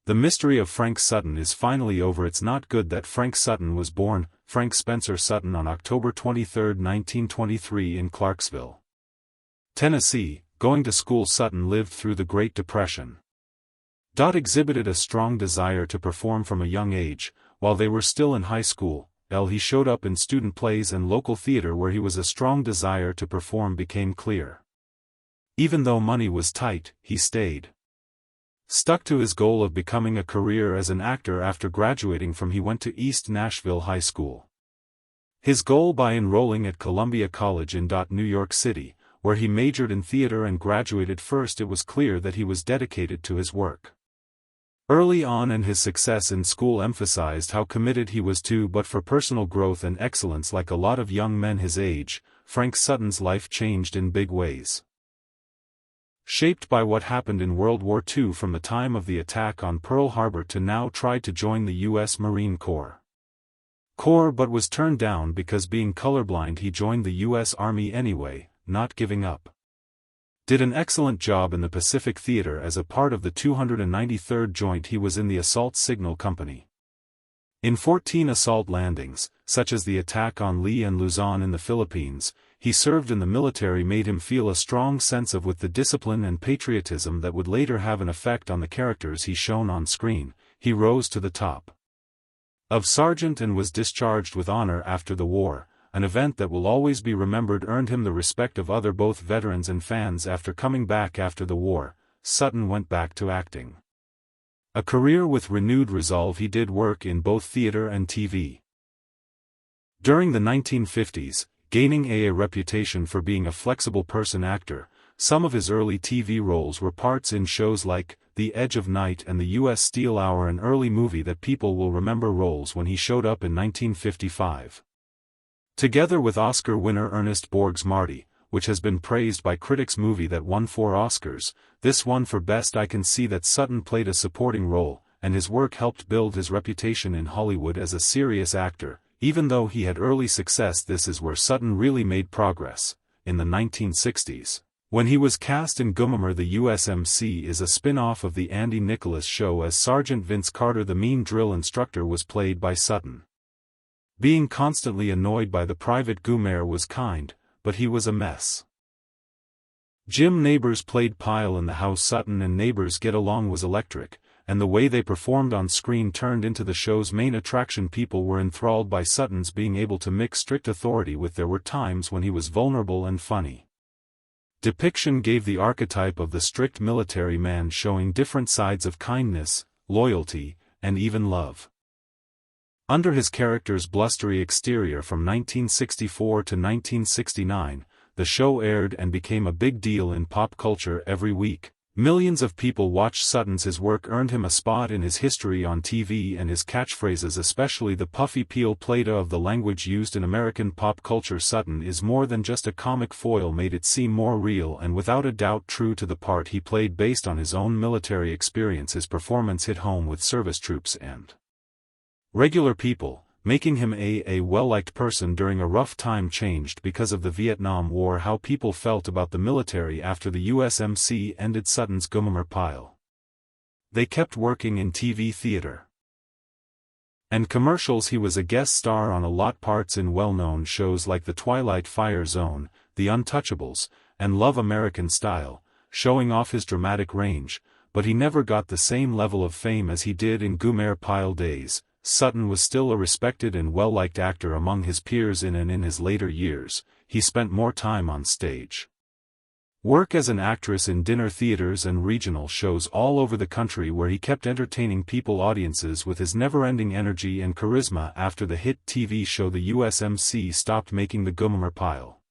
The mystery of Frank Sutton is finally over. It's not good that Frank Sutton was born, Frank Spencer Sutton, on October 23, 1923 in Clarksville, Tennessee. Going to school, Sutton lived through the Great Depression. Exhibited a strong desire to perform from a young age. While they were still in high school, he showed up in student plays and local theater where he was a strong desire to perform became clear. Even though money was tight, he stayed. Stuck to his goal of becoming a career as an actor. After graduating from he went to East Nashville High School. His goal by enrolling at Columbia College in New York City, where he majored in theater and graduated first, it was clear that he was dedicated to his work. Early on, and his success in school emphasized how committed he was to but for personal growth and excellence. Like a lot of young men his age, Frank Sutton's life changed in big ways. Shaped by what happened in World War II, from the time of the attack on Pearl Harbor to now, tried to join the U.S. Marine Corps, but was turned down because being colorblind. He joined the U.S. Army anyway, not giving up. Did an excellent job in the Pacific Theater as a part of the 293rd Joint. He was in the Assault Signal Company. In 14 assault landings, such as the attack on Lee and Luzon in the Philippines, he served in the military. Made him feel a strong sense of with the discipline and patriotism that would later have an effect on the characters he shown on screen. He rose to the top of sergeant and was discharged with honor after the war. An event that will always be remembered. Earned him the respect of both veterans and fans. After coming back after the war, Sutton went back to acting. A career with renewed resolve. He did work in both theater and TV. During the 1950s, gaining a reputation for being a flexible person actor, some of his early TV roles were parts in shows like The Edge of Night and the U.S. Steel Hour, an early movie that people will remember. Roles when he showed up in 1955. Together with Oscar winner Ernest Borg's Marty, which has been praised by critics. Movie that won 4 Oscars, this one for Best. I can see that Sutton played a supporting role, and his work helped build his reputation in Hollywood as a serious actor. Even though he had early success, this is where Sutton really made progress. In the 1960s, when he was cast in Gummer, the USMC is a spin-off of the Andy Nicholas Show as Sergeant Vince Carter. The mean drill instructor was played by Sutton. Being constantly annoyed by the Private Gummer was kind, but he was a mess. Jim Neighbors played Pyle in the house. Sutton and Neighbors get along was electric, and the way they performed on screen turned into the show's main attraction. People were enthralled by Sutton's being able to mix strict authority with there were times when he was vulnerable and funny. Depiction gave the archetype of the strict military man, showing different sides of kindness, loyalty, and even love. Under his character's blustery exterior from 1964 to 1969, the show aired and became a big deal in pop culture. Every week, millions of people watched Sutton's. His work earned him a spot in his history on TV, and his catchphrases, especially the puffy peel plata of the language used in American pop culture. Sutton is more than just a comic foil, made it seem more real and without a doubt true to the part he played based on his own military experience. His performance hit home with service troops and regular people, making him a well-liked person during a rough time. Changed because of the Vietnam War how people felt about the military after the USMC ended. Sutton's Gummer Pyle. They kept working in TV, theater, and commercials. He was a guest star on a lot parts in well-known shows like The Twilight Fire Zone, The Untouchables, and Love American Style, showing off his dramatic range, but he never got the same level of fame as he did in Gummer Pyle days. Sutton was still a respected and well-liked actor among his peers. In his later years, he spent more time on stage work as an actress in dinner theaters and regional shows all over the country, where he kept entertaining audiences with his never-ending energy and charisma. After the hit TV show the USMC stopped making the Gummer Pyle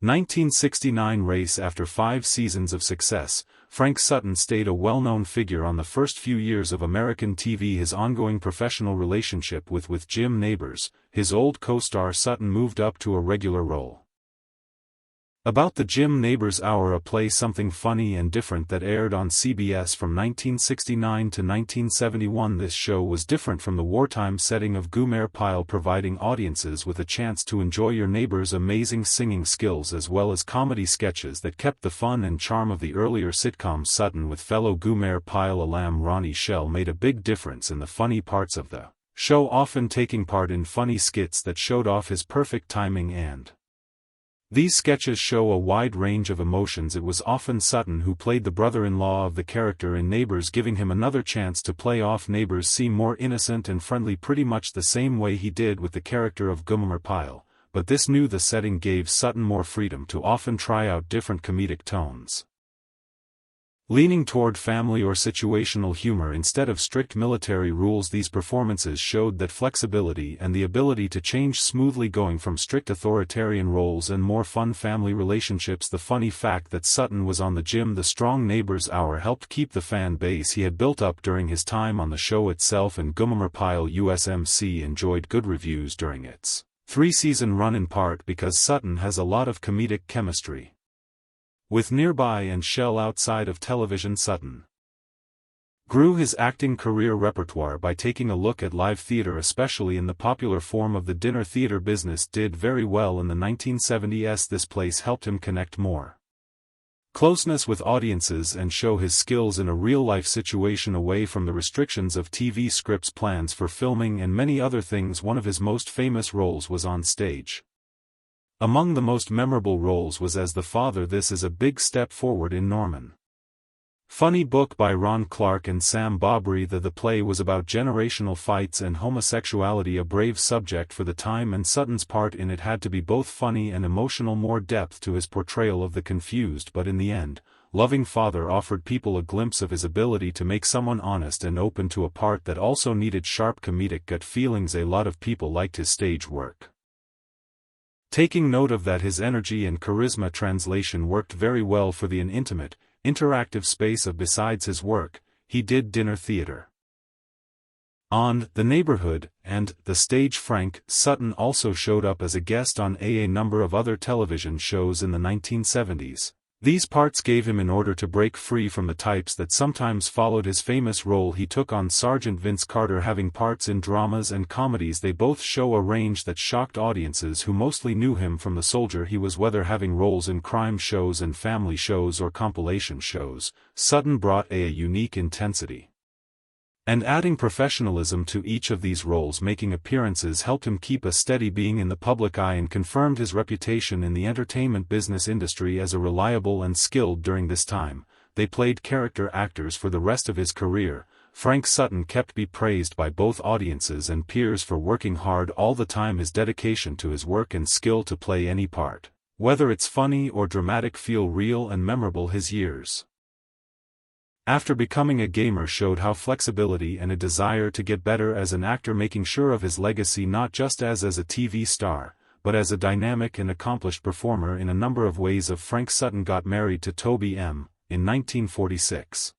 1969 race. After 5 seasons of success, Frank Sutton stayed a well-known figure on the first few years of American TV. His ongoing professional relationship with Jim Neighbors, his old co-star. Sutton moved up to a regular role About the Jim Neighbors Hour, a play something funny and different that aired on CBS from 1969 to 1971. This show was different from the wartime setting of Gomer Pyle, providing audiences with a chance to enjoy your neighbor's amazing singing skills as well as comedy sketches that kept the fun and charm of the earlier sitcom Sutton. With fellow Gomer Pyle alum Ronnie Schell made a big difference in the funny parts of the show, often taking part in funny skits that showed off his perfect timing, and these sketches show a wide range of emotions. It was often Sutton who played the brother-in-law of the character in Neighbors, giving him another chance to play off Neighbors seem more innocent and friendly, pretty much the same way he did with the character of Gomer Pyle, but this the setting gave Sutton more freedom to often try out different comedic tones, leaning toward family or situational humor instead of strict military rules. These performances showed that flexibility and the ability to change smoothly, going from strict authoritarian roles and more fun family relationships. The funny fact that Sutton was on the Jim the Strong Neighbors Hour helped keep the fan base he had built up during his time on the show itself, and Gomer Pyle USMC enjoyed good reviews during its 3-season run, in part because Sutton has a lot of comedic chemistry with Nearby and Schell. Outside of television, Sutton grew his acting career repertoire by taking a look at live theater, especially in the popular form of the dinner theater business. Did very well in the 1970s. This place helped him connect more closeness with audiences and show his skills in a real-life situation away from the restrictions of TV scripts, plans for filming, and many other things. One of his most famous roles was on stage. Among the most memorable roles was as the father. This is a big step forward in Norman. Funny book by Ron Clark and Sam Bobry. The play was about generational fights and homosexuality, a brave subject for the time, and Sutton's part in it had to be both funny and emotional, more depth to his portrayal of the confused but in the end loving father offered people a glimpse of his ability to make someone honest and open to a part that also needed sharp comedic gut feelings. A lot of people liked his stage work, taking note of that. His energy and charisma translation worked very well for the intimate, interactive space of. Besides his work, he did dinner theater on The Neighborhood and The Stage. Frank Sutton also showed up as a guest on a number of other television shows in the 1970s. These parts gave him in order to break free from the types that sometimes followed his famous role he took on Sergeant Vince Carter, having parts in dramas and comedies. They both show a range that shocked audiences who mostly knew him from the soldier he was. Whether having roles in crime shows and family shows or compilation shows, Sutton brought a unique intensity and adding professionalism to each of these roles. Making appearances helped him keep a steady being in the public eye and confirmed his reputation in the entertainment business industry as a reliable and skilled. During this time, they played character actors for the rest of his career. Frank Sutton kept be praised by both audiences and peers for working hard all the time. His dedication to his work and skill to play any part, whether it's funny or dramatic, feel real and memorable. His years after becoming a gamer showed how flexibility and a desire to get better as an actor, making sure of his legacy not just as a TV star, but as a dynamic and accomplished performer in a number of ways. Frank Sutton got married to Toby M. in 1946.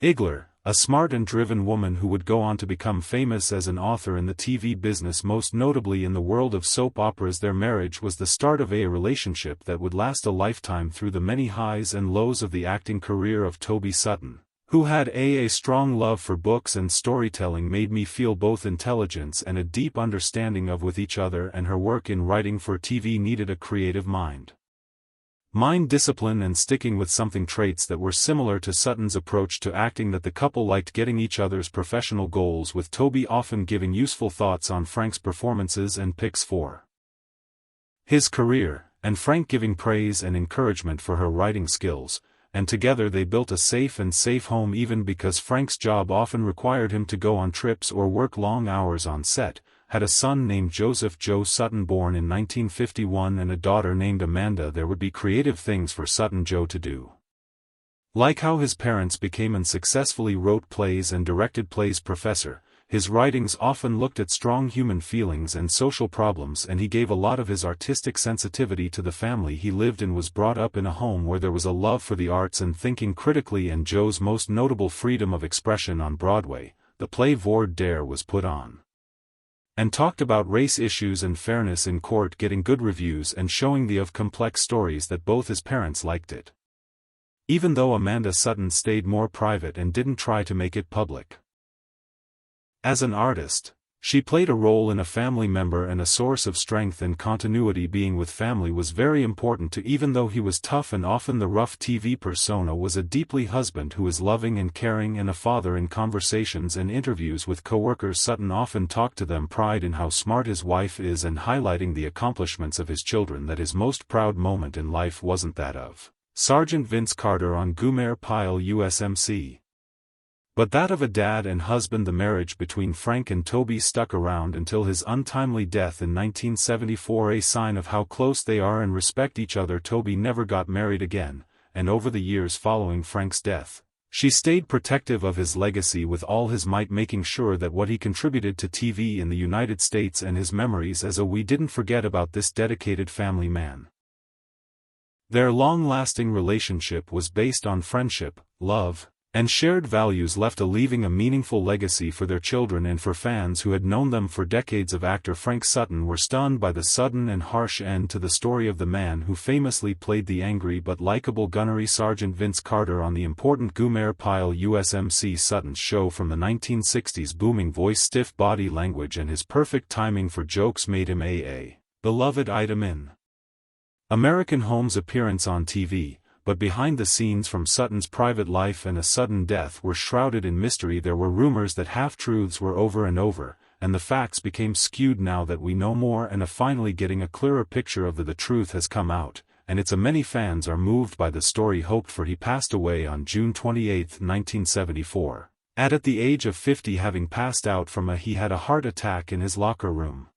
Igler, a smart and driven woman who would go on to become famous as an author in the TV business, most notably in the world of soap operas. Their marriage was the start of a relationship that would last a lifetime. Through the many highs and lows of the acting career of Toby Sutton, who had a strong love for books and storytelling, made me feel both intelligence and a deep understanding of with each other, and her work in writing for TV needed a creative mind discipline and sticking with something, traits that were similar to Sutton's approach to acting. That the couple liked getting each other's professional goals, with Toby often giving useful thoughts on Frank's performances and picks for his career, and Frank giving praise and encouragement for her writing skills, and together they built a safe home. Even because Frank's job often required him to go on trips or work long hours on set, had a son named Joseph Joe Sutton born in 1951 and a daughter named Amanda. There would be creative things for Sutton Joe to do, like how his parents became and successfully wrote plays and directed plays. Professor, his writings often looked at strong human feelings and social problems, and he gave a lot of his artistic sensitivity to the family he lived in. Was brought up in a home where there was a love for the arts and thinking critically, and Joe's most notable freedom of expression on Broadway, the play Voir Dire was put on and talked about race issues and fairness in court, getting good reviews and showing the complex stories that both his parents liked it. Even though Amanda Sutton stayed more private and didn't try to make it public. As an artist, she played a role in a family member, and a source of strength and continuity. Being with family was very important to, even though he was tough and often the rough TV persona, was a deeply husband who is loving and caring, and a father. In conversations and interviews with co-workers, Sutton often talked to them pride in how smart his wife is and highlighting the accomplishments of his children, that his most proud moment in life wasn't that of Sergeant Vince Carter on Gomer Pyle USMC, but that of a dad and husband. The marriage between Frank and Toby stuck around until his untimely death in 1974, a sign of how close they are and respect each other. Toby never got married again, and over the years following Frank's death, she stayed protective of his legacy with all his might, making sure that what he contributed to TV in the United States and his memories as a we didn't forget about this dedicated family man. Their long-lasting relationship was based on friendship, love, and shared values, leaving a meaningful legacy for their children and for fans who had known them for decades. Of actor Frank Sutton were stunned by the sudden and harsh end to the story of the man who famously played the angry but likable gunnery Sergeant Vince Carter on the important Gomer Pyle USMC. Sutton's show from the 1960s, booming voice, stiff body language, and his perfect timing for jokes made him a beloved item in American homes. Appearance on TV, but behind the scenes from Sutton's private life and a sudden death were shrouded in mystery. There were rumors that half-truths were over and over, and the facts became skewed now that we know more and are finally getting a clearer picture of the truth has come out, and it's a many fans are moved by the story hoped for. He passed away on June 28, 1974, at the age of 50, having passed out from he had a heart attack in his locker room.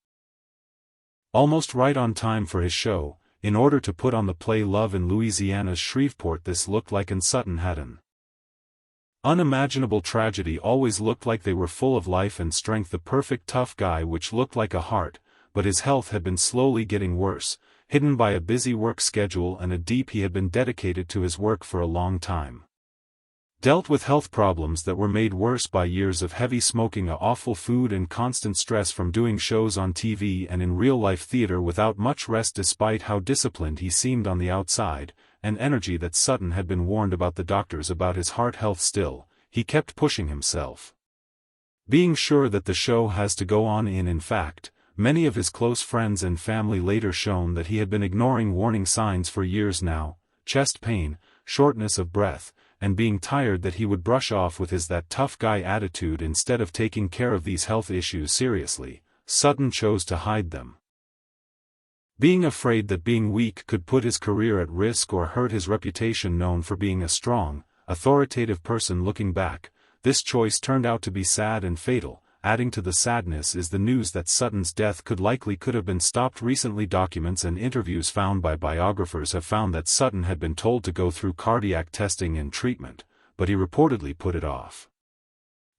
Almost right on time for his show, in order to put on the play Love in Louisiana's Shreveport. This looked like, and Sutton had an unimaginable tragedy. Always looked like they were full of life and strength, the perfect tough guy which looked like a heart, but his health had been slowly getting worse, hidden by a busy work schedule and a deep. He had been dedicated to his work for a long time. Dealt with health problems that were made worse by years of heavy smoking, awful food, and constant stress from doing shows on TV and in real-life theater without much rest. Despite how disciplined he seemed on the outside, and energy that Sutton had been warned about the doctors about his heart health, still, he kept pushing himself, being sure that the show has to go on. In fact, many of his close friends and family later shown that he had been ignoring warning signs for years now: chest pain, shortness of breath, and being tired, that he would brush off with his that tough guy attitude instead of taking care of these health issues seriously. Sutton chose to hide them, being afraid that being weak could put his career at risk or hurt his reputation, known for being a strong, authoritative person. Looking back, this choice turned out to be sad and fatal. Adding to the sadness is the news that Sutton's death could have been stopped recently. Documents and interviews found by biographers have found that Sutton had been told to go through cardiac testing and treatment, but he reportedly put it off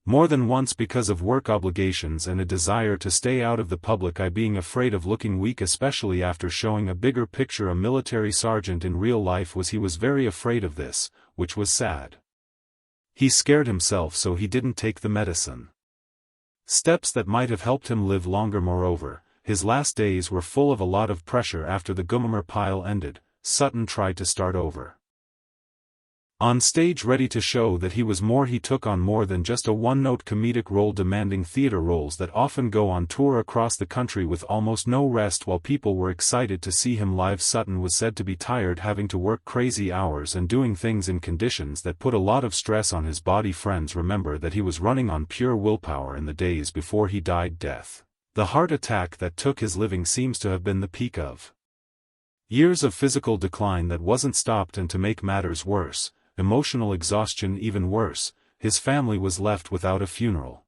more than once because of work obligations and a desire to stay out of the public eye, being afraid of looking weak, especially after showing a bigger picture. A military sergeant in real life he was very afraid of this, which was sad. He scared himself, so he didn't take the medicine. Steps that might have helped him live longer. Moreover, his last days were full of a lot of pressure. After the Gomer Pyle ended, Sutton tried to start over on stage, ready to show that he was more. He took on more than just a one-note comedic role, demanding theater roles that often go on tour across the country with almost no rest. While people were excited to see him live, Sutton was said to be tired, having to work crazy hours and doing things in conditions that put a lot of stress on his body. Friends remember that he was running on pure willpower in the days before he died. The heart attack that took his living seems to have been the peak of years of physical decline that wasn't stopped, and to make matters worse, emotional exhaustion. Even worse, his family was left without a funeral,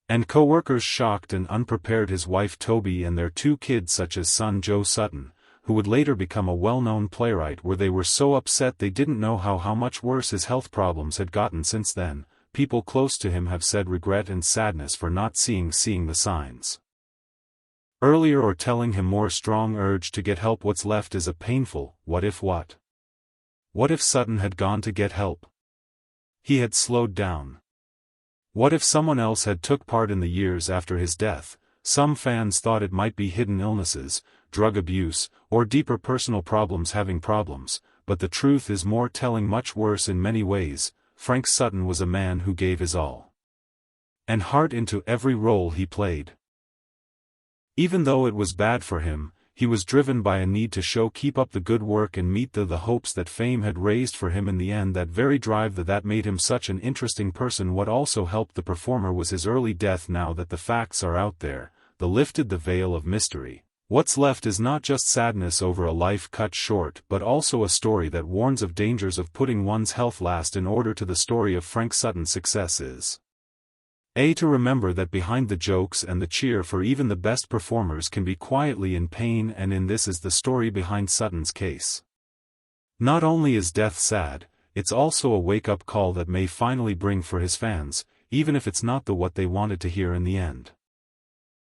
and co-workers shocked and unprepared. His wife Toby and their two kids, such as son Joe Sutton, who would later become a well-known playwright, they were so upset they didn't know how much worse his health problems had gotten since then. People close to him have said regret and sadness for not seeing the signs earlier, or telling him more. Strong urge to get help. What's left is a painful what if. What if Sutton had gone to get help? He had slowed down. What if someone else had took part in the years after his death? Some fans thought it might be hidden illnesses, drug abuse, or deeper personal problems having problems, but the truth is more telling, much worse in many ways. Frank Sutton was a man who gave his all and heart into every role he played. Even though it was bad for him, he was driven by a need to keep up the good work and meet the hopes that fame had raised for him in the end. That very drive that made him such an interesting person. What also helped the performer was his early death. Now that the facts are out there, lifted the veil of mystery, what's left is not just sadness over a life cut short, but also a story that warns of dangers of putting one's health last in order to. The story of Frank Sutton's success is to remember that behind the jokes and the cheer for even the best performers can be quietly in pain, and this is the story behind Sutton's case. Not only is death sad, it's also a wake-up call that may finally bring for his fans, even if it's not what they wanted to hear in the end.